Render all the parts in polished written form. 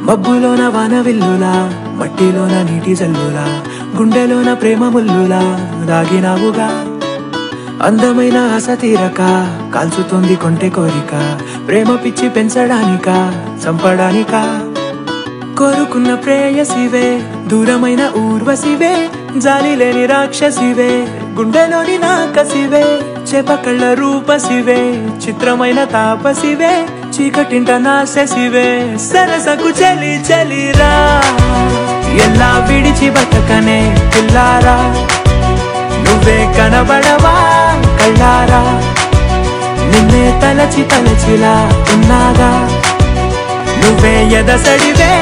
మబ్బులోన వానవిల్లులా మట్టిలోన నీటి జల్లులా గుండెలోన ప్రేమ ముల్లులా దాగినావుగా అందమైన ఆశ తీరక కాల్చుతోంది కొంటె కోరిక ప్రేమ పిచ్చి పెంచడానిక చంపడానిక కోరుకున్న ప్రేయసివే దూరమైన ఊర్వశివే జాలి లేని రాక్షసివే గుండెలోని నాకసివే చేపకళ్ళ రూపసివే చిత్రమైన తాపసివే చీకటింట నాశసివే సరసకు చలి చలిరా ఎలా విడిచి బతకనే పిల్లారా నువ్వే కనబడవా కళ్ళారా నిన్నే తలచి తలచిలా ఉన్నాగా నువ్వే ఎదసడివే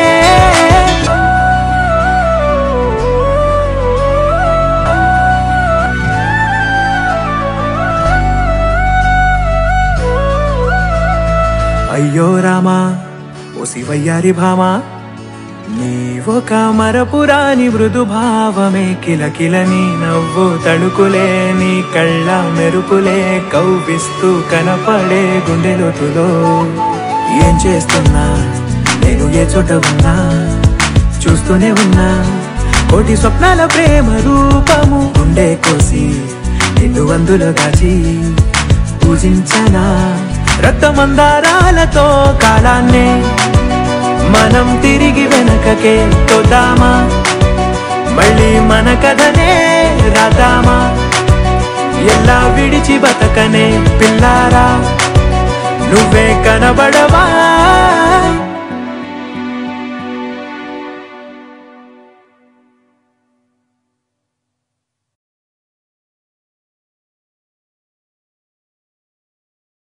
అయ్యో రామా ఓ శివయ్యారి భామా నీవొక మరపురాని మృదు భావమే కిలకిలని నవ్వు తడుకులే నీ కళ్ళ మెరుపులే కవ్విస్తూ కనపడే గుండెలోతులో ఏం చేస్తున్నా నేను ఏ చోట ఉన్నా చూస్తూనే ఉన్నా కోటి స్వప్నాల ప్రేమ రూపము గుండె కోసి నిన్ను అందులో దాచి పూజించనా రక్తమందారాలతో కాలాన్నే మనం తిరిగి వెనకకే తోదామా మళ్ళీ మన కథనే రాదామా ఎలా విడిచి బతకనే పిల్లారా నువ్వే కనబడవా